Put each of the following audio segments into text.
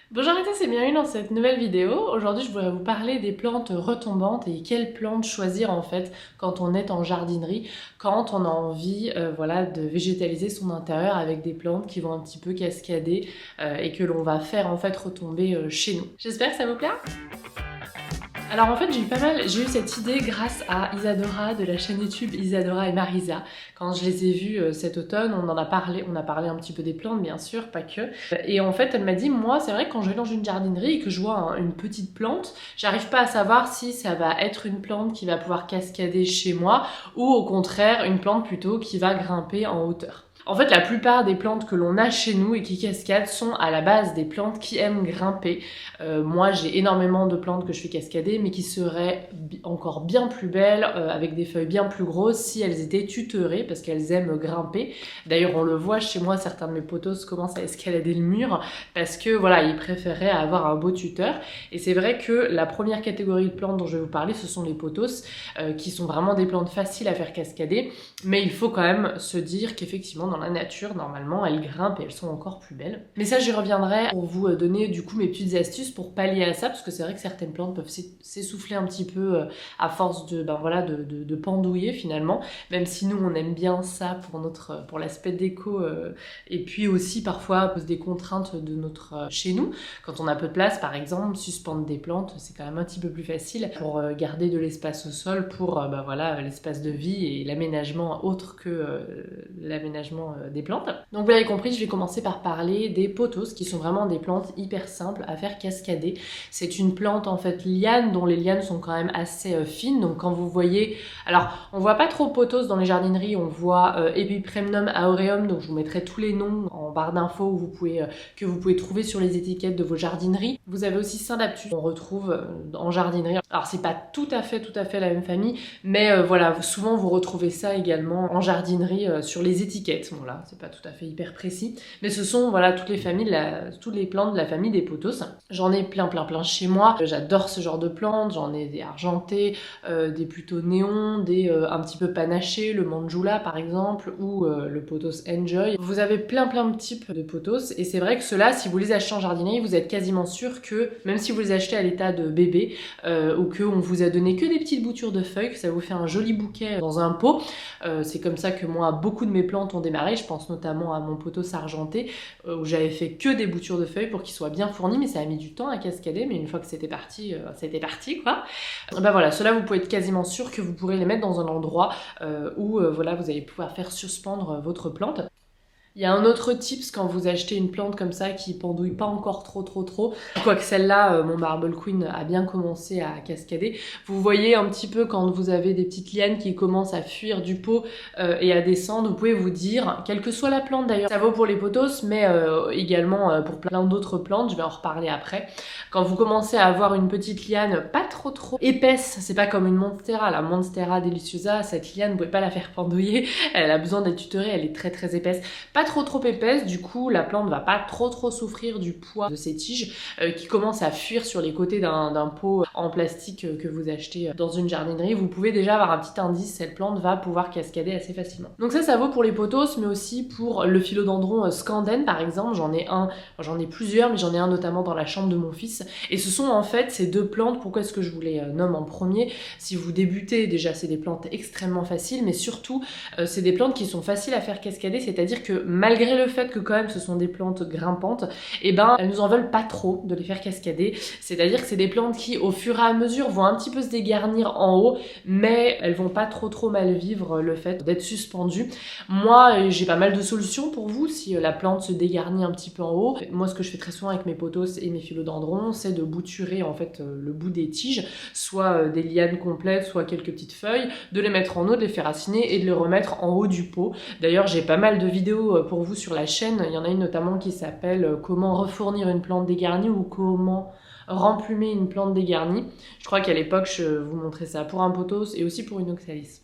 Bonjour à tous et bienvenue dans cette nouvelle vidéo. Aujourd'hui, je voudrais vous parler des plantes retombantes et quelles plantes choisir en fait quand on est en jardinerie, quand on a envie voilà, de végétaliser son intérieur avec des plantes qui vont un petit peu cascader et que l'on va faire en fait retomber chez nous. J'espère que ça vous plaît. Alors en fait j'ai eu cette idée grâce à Isadora de la chaîne YouTube Isadora et Marisa. Quand je les ai vues cet automne, on a parlé un petit peu des plantes bien sûr, pas que. Et en fait elle m'a dit, moi c'est vrai que quand je vais dans une jardinerie et que je vois une petite plante, j'arrive pas à savoir si ça va être une plante qui va pouvoir cascader chez moi ou au contraire une plante plutôt qui va grimper en hauteur. En fait, la plupart des plantes que l'on a chez nous et qui cascadent sont à la base des plantes qui aiment grimper. Moi, j'ai énormément de plantes que je fais cascader, mais qui seraient encore bien plus belles, avec des feuilles bien plus grosses, si elles étaient tutorées, parce qu'elles aiment grimper. D'ailleurs, on le voit chez moi, certains de mes potos commencent à escalader le mur, parce que voilà, ils préféraient avoir un beau tuteur. Et c'est vrai que la première catégorie de plantes dont je vais vous parler, ce sont les potos, qui sont vraiment des plantes faciles à faire cascader, mais il faut quand même se dire qu'effectivement, dans la nature, normalement, elles grimpent et elles sont encore plus belles. Mais ça, j'y reviendrai pour vous donner du coup mes petites astuces pour pallier à ça, parce que c'est vrai que certaines plantes peuvent s'essouffler un petit peu à force de, de pendouiller finalement, même si nous, on aime bien ça pour l'aspect déco, et puis aussi parfois à cause des contraintes de notre chez nous. Quand on a peu de place, par exemple, suspendre des plantes, c'est quand même un petit peu plus facile pour garder de l'espace au sol pour l'espace de vie et l'aménagement autre que l'aménagement des plantes. Donc vous l'avez compris, je vais commencer par parler des pothos, qui sont vraiment des plantes hyper simples à faire cascader. C'est une plante en fait liane, dont les lianes sont quand même assez fines, donc quand vous voyez... Alors, on voit pas trop pothos dans les jardineries, on voit Epipremnum aureum, donc je vous mettrai tous les noms en barre d'infos que vous pouvez trouver sur les étiquettes de vos jardineries. Vous avez aussi Cynadaptus, qu'on retrouve en jardinerie. Alors c'est pas tout à fait la même famille, mais voilà, souvent vous retrouvez ça également en jardinerie sur les étiquettes. Voilà, c'est pas tout à fait hyper précis, mais ce sont voilà toutes les plantes de la famille des pothos. J'en ai plein chez moi. J'adore ce genre de plantes. J'en ai des argentées, des plutôt néons, des un petit peu panachés, le manjula par exemple, ou le pothos enjoy. Vous avez plein de types de pothos, et c'est vrai que ceux-là, si vous les achetez en jardinerie, vous êtes quasiment sûr que même si vous les achetez à l'état de bébé, ou qu'on vous a donné que des petites boutures de feuilles, que ça vous fait un joli bouquet dans un pot. C'est comme ça que moi, beaucoup de mes plantes ont démarré. Je pense notamment à mon pothos argenté, où j'avais fait que des boutures de feuilles pour qu'il soit bien fourni, mais ça a mis du temps à cascader, mais une fois que c'était parti quoi. Ben voilà, ceux-là, vous pouvez être quasiment sûr que vous pourrez les mettre dans un endroit où voilà, vous allez pouvoir faire suspendre votre plante. Il y a un autre tips quand vous achetez une plante comme ça qui pendouille pas encore trop. Quoique celle-là, mon Marble Queen a bien commencé à cascader. Vous voyez un petit peu quand vous avez des petites lianes qui commencent à fuir du pot et à descendre, vous pouvez vous dire, quelle que soit la plante d'ailleurs, ça vaut pour les pothos, mais également pour plein d'autres plantes, je vais en reparler après. Quand vous commencez à avoir une petite liane pas trop épaisse, c'est pas comme une Monstera, la Monstera deliciosa, cette liane, vous pouvez pas la faire pendouiller, elle a besoin d'être tutorée, elle est très épaisse. Pas trop épaisse, du coup la plante va pas trop souffrir du poids de ses tiges qui commencent à fuir sur les côtés d'un pot en plastique que vous achetez dans une jardinerie. Vous pouvez déjà avoir un petit indice, cette plante va pouvoir cascader assez facilement. Donc ça vaut pour les pothos, mais aussi pour le philodendron scandène par exemple. J'en ai plusieurs, mais j'en ai un notamment dans la chambre de mon fils. Et ce sont en fait ces deux plantes, pourquoi est-ce que je vous les nomme en premier? Si vous débutez, déjà c'est des plantes extrêmement faciles, mais surtout c'est des plantes qui sont faciles à faire cascader, c'est-à-dire que malgré le fait que quand même ce sont des plantes grimpantes, et ben elles nous en veulent pas trop de les faire cascader. C'est-à-dire que c'est des plantes qui au fur et à mesure vont un petit peu se dégarnir en haut, mais elles vont pas trop mal vivre le fait d'être suspendues. Moi j'ai pas mal de solutions pour vous si la plante se dégarnit un petit peu en haut. Moi ce que je fais très souvent avec mes pothos et mes philodendrons, c'est de bouturer en fait le bout des tiges, soit des lianes complètes, soit quelques petites feuilles, de les mettre en eau, de les faire raciner et de les remettre en haut du pot. D'ailleurs j'ai pas mal de vidéos pour vous sur la chaîne, il y en a une notamment qui s'appelle comment refournir une plante dégarnie ou comment remplumer une plante dégarnie. Je crois qu'à l'époque je vous montrais ça pour un pothos et aussi pour une oxalis.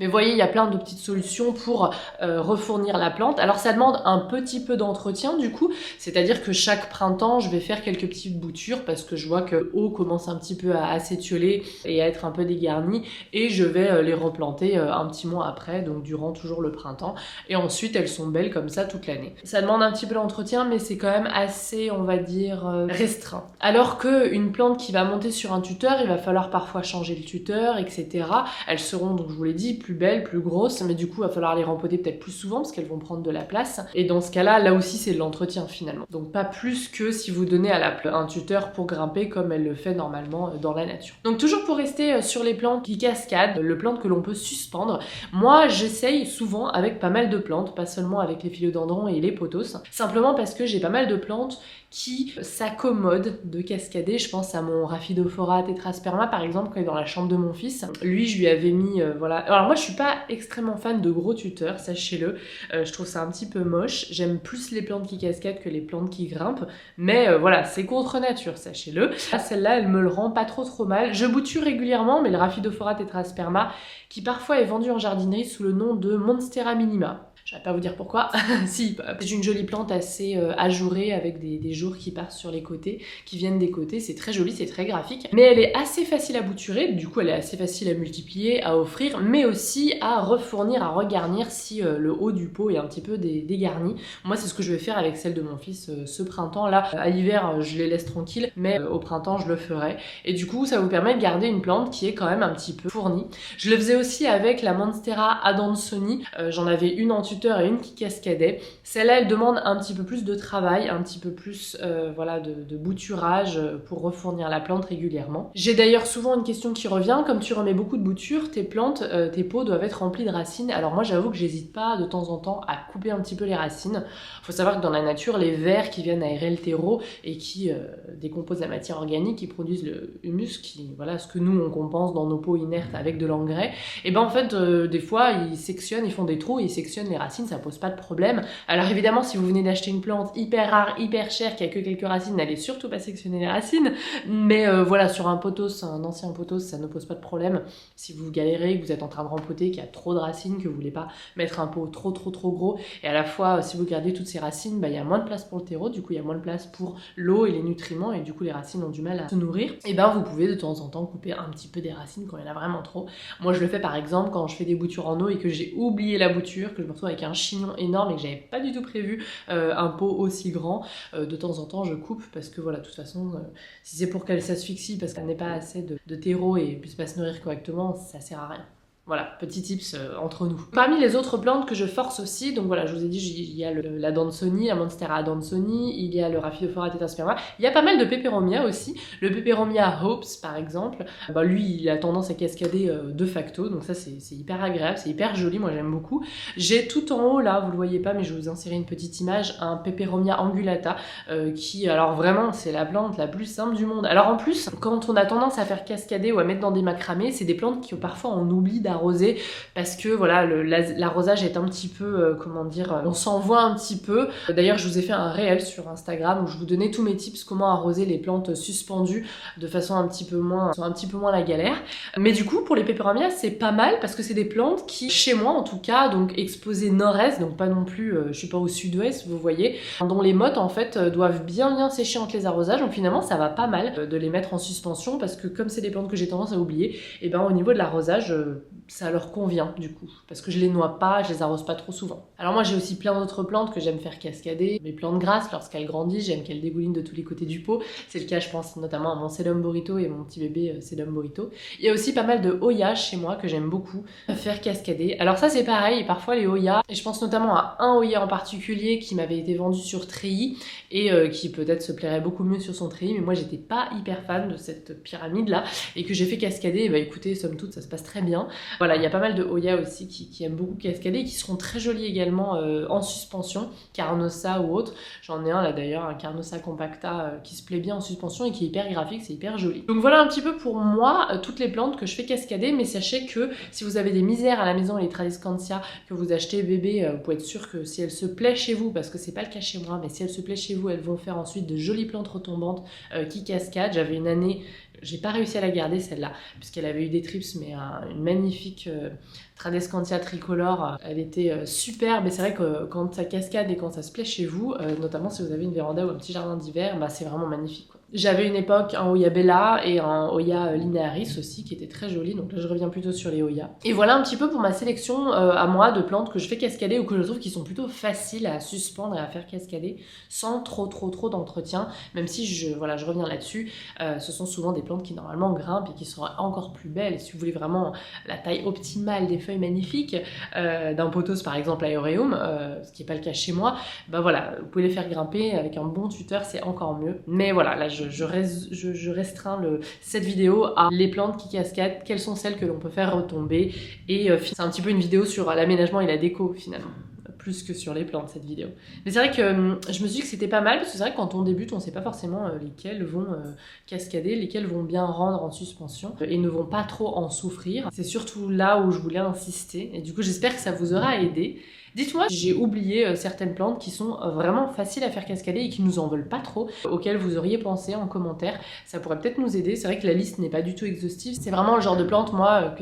Mais vous voyez, il y a plein de petites solutions pour refournir la plante. Alors ça demande un petit peu d'entretien du coup, c'est-à-dire que chaque printemps, je vais faire quelques petites boutures parce que je vois que l'eau commence un petit peu à s'étioler et à être un peu dégarnie, et je vais les replanter un petit mois après, donc durant toujours le printemps. Et ensuite, elles sont belles comme ça toute l'année. Ça demande un petit peu d'entretien, mais c'est quand même assez, on va dire, restreint. Alors qu'une plante qui va monter sur un tuteur, il va falloir parfois changer le tuteur, etc. Elles seront, donc je vous l'ai dit, plus belles, plus grosses, mais du coup il va falloir les rempoter peut-être plus souvent parce qu'elles vont prendre de la place. Et dans ce cas-là, là aussi c'est de l'entretien finalement. Donc pas plus que si vous donnez à un tuteur pour grimper comme elle le fait normalement dans la nature. Donc toujours pour rester sur les plantes qui cascadent, le plante que l'on peut suspendre, moi j'essaye souvent avec pas mal de plantes, pas seulement avec les philodendrons et les pothos, simplement parce que j'ai pas mal de plantes qui s'accommodent de cascader. Je pense à mon Rhaphidophora tetrasperma par exemple, quand il est dans la chambre de mon fils. Lui, je lui avais mis, voilà. Alors moi, je suis pas extrêmement fan de gros tuteurs, sachez-le. Je trouve ça un petit peu moche. J'aime plus les plantes qui cascadent que les plantes qui grimpent. Mais voilà, c'est contre nature, sachez-le. Celle-là, elle me le rend pas trop mal. Je bouture régulièrement, mais le Rhaphidophora tetrasperma, qui parfois est vendu en jardinerie sous le nom de Monstera minima. Je vais pas vous dire pourquoi. Si, c'est une jolie plante assez ajourée avec des jours qui partent sur les côtés, qui viennent des côtés. C'est très joli, c'est très graphique. Mais elle est assez facile à bouturer, du coup elle est assez facile à multiplier, à offrir, mais aussi à refournir, à regarnir si le haut du pot est un petit peu dégarni. Moi c'est ce que je vais faire avec celle de mon fils ce printemps. Là, à l'hiver je les laisse tranquilles, mais au printemps je le ferai. Et du coup ça vous permet de garder une plante qui est quand même un petit peu fournie. Je le faisais aussi avec la Monstera adansoni. J'en avais une en tuteur et une qui cascadait. Celle-là, elle demande un petit peu plus de travail, un petit peu plus voilà, de bouturage pour refournir la plante régulièrement. J'ai d'ailleurs souvent une question qui revient, comme tu remets beaucoup de boutures, tes plantes, tes pots doivent être remplis de racines. Alors moi, j'avoue que j'hésite pas de temps en temps à couper un petit peu les racines. Faut savoir que dans la nature, les vers qui viennent aérer le terreau et qui décomposent la matière organique, qui produisent le humus, qui, voilà, ce que nous on compense dans nos pots inertes avec de l'engrais, et ben en fait, des fois, ils sectionnent, ils font des trous, ils sectionnent les racines, ça pose pas de problème. Alors évidemment, si vous venez d'acheter une plante hyper rare, hyper chère, qui a que quelques racines, n'allez surtout pas sectionner les racines. Mais voilà, sur un pothos, un ancien pothos, ça ne pose pas de problème. Si vous galérez, que vous êtes en train de rempoter, qu'il y a trop de racines, que vous voulez pas mettre un pot trop gros, et à la fois, si vous gardez toutes ces racines, bah, il y a moins de place pour le terreau, du coup il y a moins de place pour l'eau et les nutriments, et du coup les racines ont du mal à se nourrir. Et ben vous pouvez de temps en temps couper un petit peu des racines quand il y en a vraiment trop. Moi je le fais par exemple quand je fais des boutures en eau et que j'ai oublié la bouture, que je me retrouve avec un chignon énorme et que j'avais pas du tout prévu un pot aussi grand. De temps en temps je coupe parce que voilà, de toute façon si c'est pour qu'elle s'asphyxie parce qu'elle n'ait pas assez de terreau et puisse pas se nourrir correctement, ça sert à rien. Voilà, petit tips entre nous. Parmi les autres plantes que je force aussi, donc voilà, je vous ai dit, il y a la Dansoni, la Monstera adansoni, il y a le Rhaphidophora tetrasperma, il y a pas mal de Peperomia aussi. Le Peperomia Hopes par exemple, bah, lui il a tendance à cascader de facto, donc ça c'est hyper agréable, c'est hyper joli, moi j'aime beaucoup. J'ai tout en haut là, vous le voyez pas mais je vais vous insérer une petite image, un Peperomia angulata qui, alors vraiment c'est la plante la plus simple du monde. Alors en plus, quand on a tendance à faire cascader ou à mettre dans des macramés, c'est des plantes qui parfois on oublie d'arroser parce que voilà, l'arrosage est un petit peu, comment dire, on s'envoie un petit peu. D'ailleurs je vous ai fait un réel sur Instagram où je vous donnais tous mes tips comment arroser les plantes suspendues de façon un petit peu moins la galère. Mais du coup pour les Peperomia c'est pas mal parce que c'est des plantes qui, chez moi en tout cas, donc exposées nord-est, donc pas non plus, je suis pas au sud-ouest, vous voyez, dont les mottes en fait doivent bien sécher entre les arrosages, donc finalement ça va pas mal de les mettre en suspension parce que comme c'est des plantes que j'ai tendance à oublier, et ben au niveau de l'arrosage ça leur convient du coup, parce que je les noie pas, je les arrose pas trop souvent. Alors moi j'ai aussi plein d'autres plantes que j'aime faire cascader, mes plantes grasses lorsqu'elles grandissent, j'aime qu'elles dégoulinent de tous les côtés du pot, c'est le cas je pense notamment à mon Sedum burrito et mon petit bébé Sedum burrito. Il y a aussi pas mal de Hoya chez moi que j'aime beaucoup faire cascader. Alors ça c'est pareil, parfois les Hoya, et je pense notamment à un Hoya en particulier qui m'avait été vendu sur treillis et qui peut-être se plairait beaucoup mieux sur son treillis, mais moi j'étais pas hyper fan de cette pyramide là et que j'ai fait cascader, et bah écoutez, somme toute ça se passe très bien. Voilà, il y a pas mal de Hoya aussi qui aiment beaucoup cascader et qui seront très jolis également en suspension, Carnosa ou autre. J'en ai un là d'ailleurs, un Carnosa compacta qui se plaît bien en suspension et qui est hyper graphique, c'est hyper joli. Donc voilà un petit peu pour moi toutes les plantes que je fais cascader, mais sachez que si vous avez des misères à la maison et les Tradescantia que vous achetez bébé, vous pouvez être sûr que si elles se plaisent chez vous, parce que c'est pas le cas chez moi, mais si elles se plaisent chez vous, elles vont faire ensuite de jolies plantes retombantes qui cascadent. J'avais une année, j'ai pas réussi à la garder celle-là, puisqu'elle avait eu des trips, mais une magnifique Tradescantia tricolore, elle était superbe et c'est vrai que quand ça cascade et quand ça se plaît chez vous, notamment si vous avez une véranda ou un petit jardin d'hiver, bah c'est vraiment magnifique quoi. J'avais une époque un Hoya Bella et un Hoya Linearis aussi qui était très joli, donc là je reviens plutôt sur les Hoya. Et voilà un petit peu pour ma sélection à moi de plantes que je fais cascader ou que je trouve qui sont plutôt faciles à suspendre et à faire cascader sans trop d'entretien, même si je reviens là-dessus, ce sont souvent des plantes qui normalement grimpent et qui seraient encore plus belles. Et si vous voulez vraiment la taille optimale des feuilles magnifiques d'un pothos par exemple aéréum, ce qui n'est pas le cas chez moi, bah voilà, vous pouvez les faire grimper avec un bon tuteur, c'est encore mieux. Mais voilà, là je restreins cette vidéo à les plantes qui cascadent, quelles sont celles que l'on peut faire retomber, et c'est un petit peu une vidéo sur l'aménagement et la déco finalement, plus que sur les plantes cette vidéo. Mais c'est vrai que je me suis dit que c'était pas mal, parce que c'est vrai que quand on débute, on sait pas forcément lesquelles vont cascader, lesquelles vont bien rendre en suspension, et ne vont pas trop en souffrir. C'est surtout là où je voulais insister, et du coup j'espère que ça vous aura aidé. Dites-moi si j'ai oublié certaines plantes qui sont vraiment faciles à faire cascader et qui nous en veulent pas trop, auxquelles vous auriez pensé en commentaire. Ça pourrait peut-être nous aider. C'est vrai que la liste n'est pas du tout exhaustive. C'est vraiment le genre de plante, moi,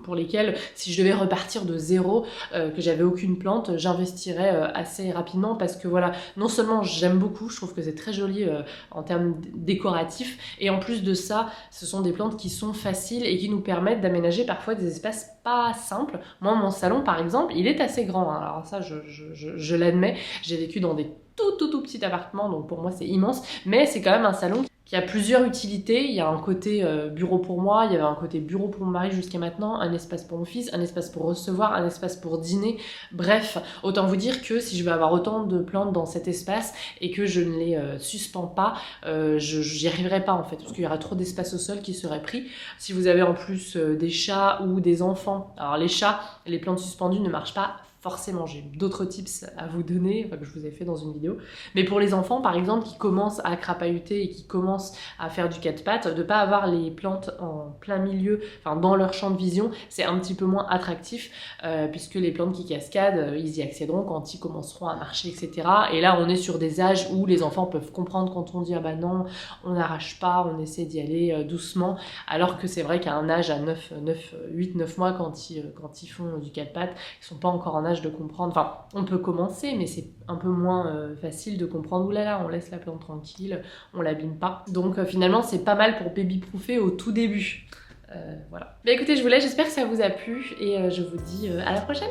pour lesquelles, si je devais repartir de zéro, que j'avais aucune plante, j'investirais assez rapidement parce que voilà, non seulement j'aime beaucoup, je trouve que c'est très joli en termes décoratifs, et en plus de ça, ce sont des plantes qui sont faciles et qui nous permettent d'aménager parfois des espaces pas simples. Moi, mon salon, par exemple, il est assez grand, hein. Alors ça, je l'admets. J'ai vécu dans des tout petits appartements, donc pour moi, c'est immense. Mais c'est quand même un salon qui a plusieurs utilités. Il y a un côté bureau pour moi, il y avait un côté bureau pour mon mari jusqu'à maintenant, un espace pour mon fils, un espace pour recevoir, un espace pour dîner. Bref, autant vous dire que si je veux avoir autant de plantes dans cet espace et que je ne les suspends pas, j'y arriverai pas en fait, parce qu'il y aura trop d'espace au sol qui serait pris. Si vous avez en plus des chats ou des enfants, alors les chats, les plantes suspendues ne marchent pas forcément, j'ai d'autres tips à vous donner, que je vous ai fait dans une vidéo. Mais pour les enfants, par exemple, qui commencent à crapahuter et qui commencent à faire du quatre pattes, de ne pas avoir les plantes en plein milieu, enfin dans leur champ de vision, c'est un petit peu moins attractif, puisque les plantes qui cascadent, ils y accéderont quand ils commenceront à marcher, etc. Et là, on est sur des âges où les enfants peuvent comprendre quand on dit « Ah bah non, on n'arrache pas, on essaie d'y aller doucement », alors que c'est vrai qu'à un âge à 8, 9 mois, quand ils font du quatre pattes, ils sont pas encore en âge de comprendre, enfin on peut commencer mais c'est un peu moins facile de comprendre, oulala on laisse la plante tranquille, on l'abîme pas, donc finalement c'est pas mal pour baby-proofer au tout début. Voilà. Bah écoutez, je vous laisse, j'espère que ça vous a plu et je vous dis à la prochaine.